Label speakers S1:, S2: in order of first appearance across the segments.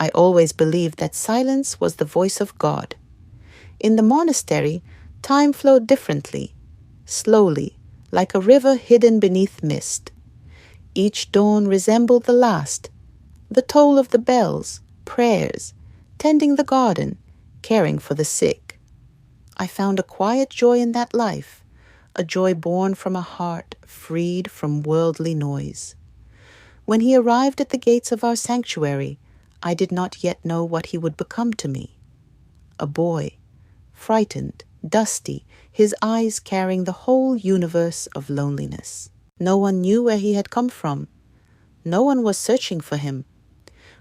S1: I always believed that silence was the voice of God. In the monastery, time flowed differently, slowly, like a river hidden beneath mist. Each dawn resembled the last, the toll of the bells, prayers, tending the garden, caring for the sick. I found a quiet joy in that life, a joy born from a heart freed from worldly noise. When he arrived at the gates of our sanctuary, I did not yet know what he would become to me. A boy, frightened, dusty, his eyes carrying the whole universe of loneliness. No one knew where he had come from. No one was searching for him.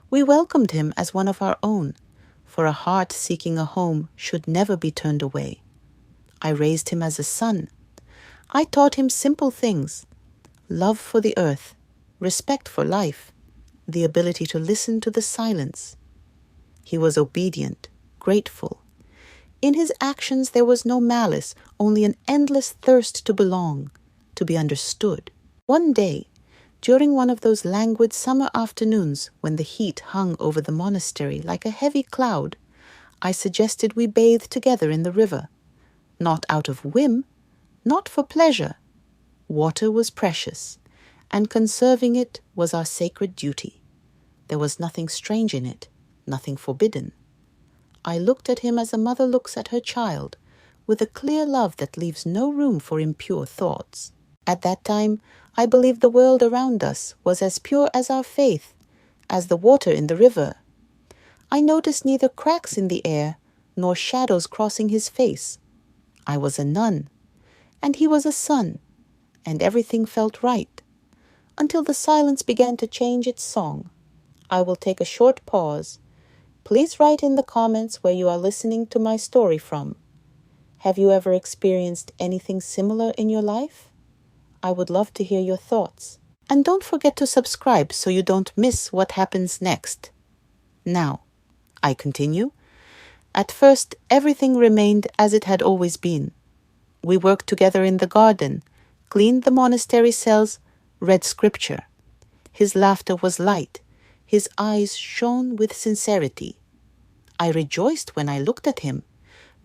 S1: We welcomed him as one of our own, for a heart seeking a home should never be turned away. I raised him as a son. I taught him simple things: love for the earth, respect for life, the ability to listen to the silence. He was obedient, grateful. In his actions there was no malice, only an endless thirst to belong, to be understood. One day, during one of those languid summer afternoons when the heat hung over the monastery like a heavy cloud, I suggested we bathe together in the river. Not out of whim, not for pleasure. Water was precious, and conserving it was our sacred duty. There was nothing strange in it, nothing forbidden. I looked at him as a mother looks at her child, with a clear love that leaves no room for impure thoughts. At that time, I believed the world around us was as pure as our faith, as the water in the river. I noticed neither cracks in the air, nor shadows crossing his face. I was a nun, and he was a son, and everything felt right, until the silence began to change its song. I will take a short pause. Please write in the comments where you are listening to my story from. Have you ever experienced anything similar in your life? I would love to hear your thoughts. And don't forget to subscribe so you don't miss what happens next. Now, I continue. At first, everything remained as it had always been. We worked together in the garden, cleaned the monastery cells, read scripture. His laughter was light. His eyes shone with sincerity. I rejoiced when I looked at him,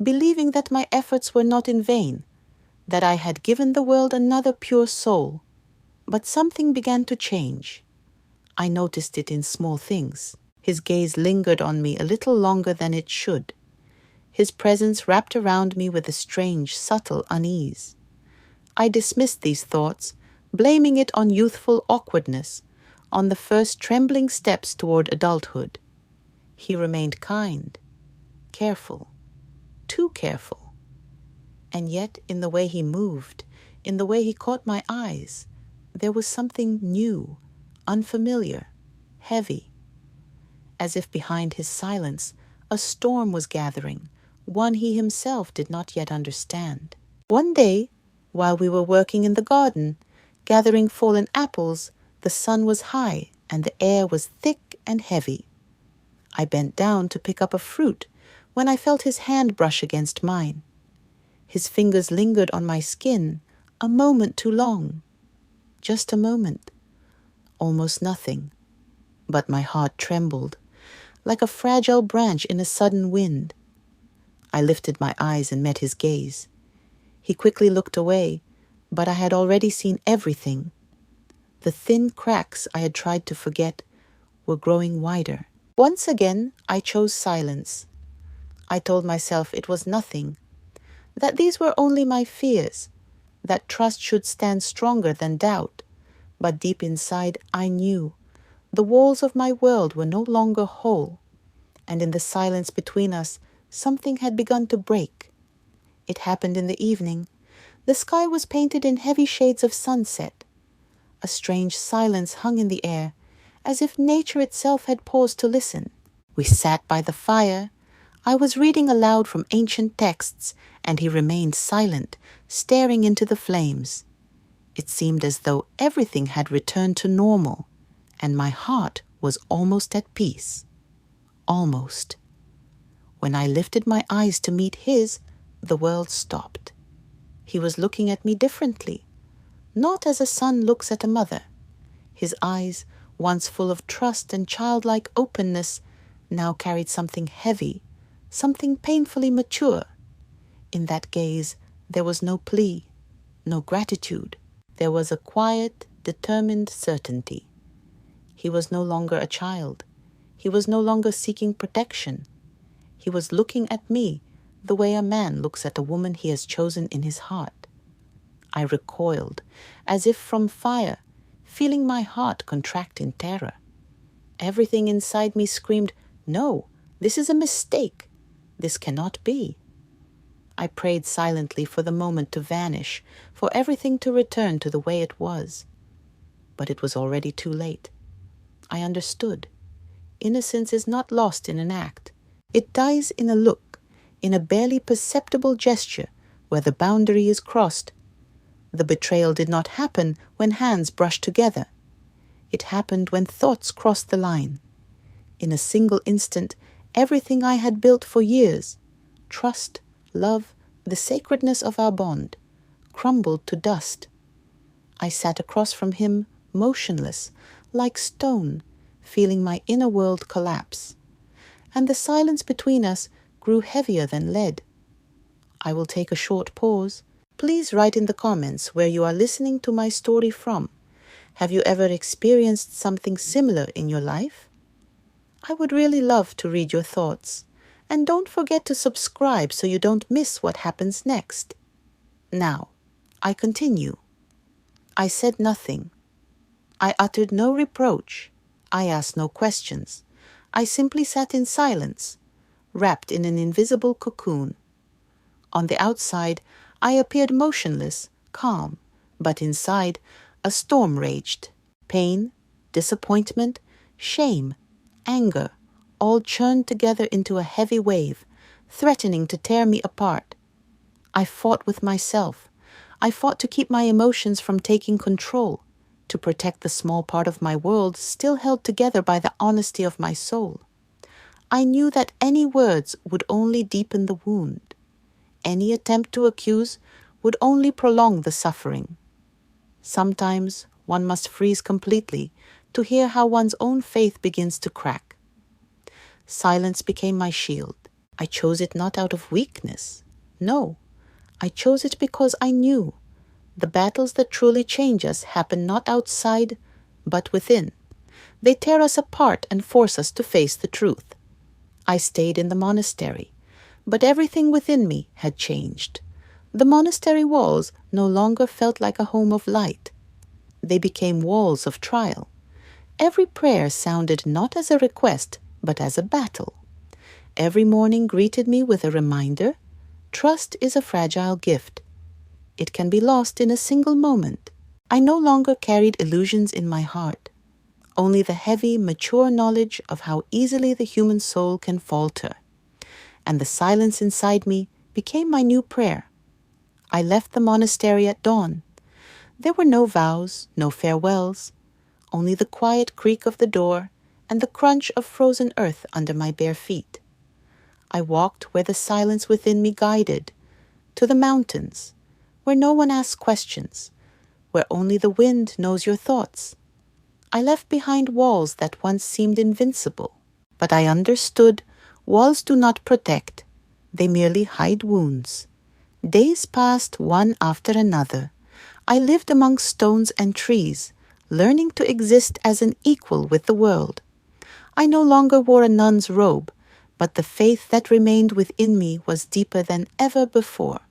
S1: believing that my efforts were not in vain, that I had given the world another pure soul. But something began to change. I noticed it in small things. His gaze lingered on me a little longer than it should. His presence wrapped around me with a strange, subtle unease. I dismissed these thoughts, blaming it on youthful awkwardness, on the first trembling steps toward adulthood. He remained kind, careful, too careful. And yet, in the way he moved, in the way he caught my eyes, there was something new, unfamiliar, heavy. As if behind his silence, a storm was gathering, one he himself did not yet understand. One day, while we were working in the garden, gathering fallen apples, the sun was high and the air was thick and heavy. I bent down to pick up a fruit when I felt his hand brush against mine. His fingers lingered on my skin, a moment too long. Just a moment. Almost nothing. But my heart trembled, like a fragile branch in a sudden wind. I lifted my eyes and met his gaze. He quickly looked away, but I had already seen everything. The thin cracks I had tried to forget were growing wider. Once again, I chose silence. I told myself it was nothing, that these were only my fears, that trust should stand stronger than doubt. But deep inside, I knew the walls of my world were no longer whole, and in the silence between us, something had begun to break. It happened in the evening. The sky was painted in heavy shades of sunset. A strange silence hung in the air, as if nature itself had paused to listen. We sat by the fire. I was reading aloud from ancient texts, and he remained silent, staring into the flames. It seemed as though everything had returned to normal, and my heart was almost at peace. Almost. When I lifted my eyes to meet his, the world stopped. He was looking at me differently, not as a son looks at a mother. His eyes, once full of trust and childlike openness, now carried something heavy, something painfully mature. In that gaze, there was no plea, no gratitude. There was a quiet, determined certainty. He was no longer a child. He was no longer seeking protection. He was looking at me the way a man looks at a woman he has chosen in his heart. I recoiled, as if from fire, feeling my heart contract in terror. Everything inside me screamed, "No, this is a mistake. This cannot be." I prayed silently for the moment to vanish, for everything to return to the way it was. But it was already too late. I understood. Innocence is not lost in an act. It dies in a look, in a barely perceptible gesture where the boundary is crossed. The betrayal did not happen when hands brushed together. It happened when thoughts crossed the line. In a single instant, everything I had built for years, trust, love, the sacredness of our bond, crumbled to dust. I sat across from him, motionless, like stone, feeling my inner world collapse. And the silence between us grew heavier than lead. I will take a short pause. Please write in the comments where you are listening to my story from. Have you ever experienced something similar in your life? I would really love to read your thoughts. And don't forget to subscribe so you don't miss what happens next. Now, I continue. I said nothing. I uttered no reproach. I asked no questions. I simply sat in silence, wrapped in an invisible cocoon. On the outside, I appeared motionless, calm, but inside, a storm raged. Pain, disappointment, shame, anger, all churned together into a heavy wave, threatening to tear me apart. I fought with myself. I fought to keep my emotions from taking control, to protect the small part of my world still held together by the honesty of my soul. I knew that any words would only deepen the wound. Any attempt to accuse would only prolong the suffering. Sometimes one must freeze completely to hear how one's own faith begins to crack. Silence became my shield. I chose it not out of weakness. No, I chose it because I knew the battles that truly change us happen not outside, but within. They tear us apart and force us to face the truth. I stayed in the monastery, but everything within me had changed. The monastery walls no longer felt like a home of light. They became walls of trial. Every prayer sounded not as a request, but as a battle. Every morning greeted me with a reminder: trust is a fragile gift. It can be lost in a single moment. I no longer carried illusions in my heart, only the heavy, mature knowledge of how easily the human soul can falter. And the silence inside me became my new prayer. I left the monastery at dawn. There were no vows, no farewells, only the quiet creak of the door and the crunch of frozen earth under my bare feet. I walked where the silence within me guided, to the mountains, where no one asks questions, where only the wind knows your thoughts. I left behind walls that once seemed invincible, but I understood walls do not protect, they merely hide wounds. Days passed one after another. I lived among stones and trees, learning to exist as an equal with the world. I no longer wore a nun's robe, but the faith that remained within me was deeper than ever before.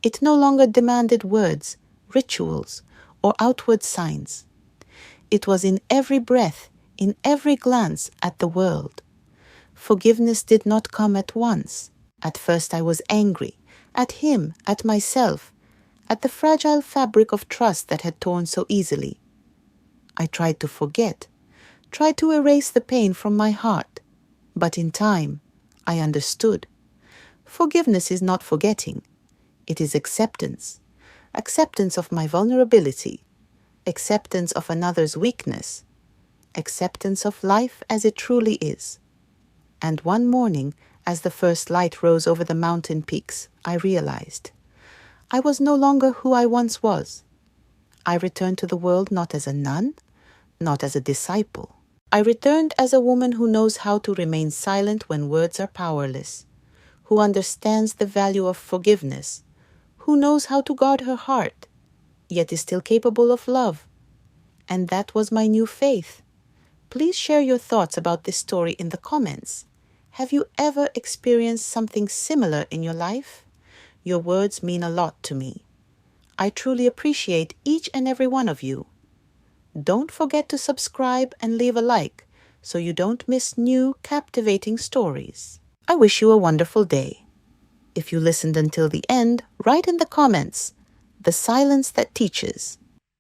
S1: It no longer demanded words, rituals, or outward signs. It was in every breath, in every glance at the world. Forgiveness did not come at once. At first I was angry, at him, at myself, at the fragile fabric of trust that had torn so easily. I tried to forget, tried to erase the pain from my heart, but in time I understood. Forgiveness is not forgetting. It is acceptance, acceptance of my vulnerability, acceptance of another's weakness, acceptance of life as it truly is. And one morning, as the first light rose over the mountain peaks, I realized I was no longer who I once was. I returned to the world not as a nun, not as a disciple, I returned as a woman who knows how to remain silent when words are powerless, who understands the value of forgiveness, who knows how to guard her heart, yet is still capable of love. And that was my new faith. Please share your thoughts about this story in the comments. Have you ever experienced something similar in your life? Your words mean a lot to me. I truly appreciate each and every one of you. Don't forget to subscribe and leave a like so you don't miss new captivating stories. I wish you a wonderful day. If you listened until the end, write in the comments, "The silence that teaches."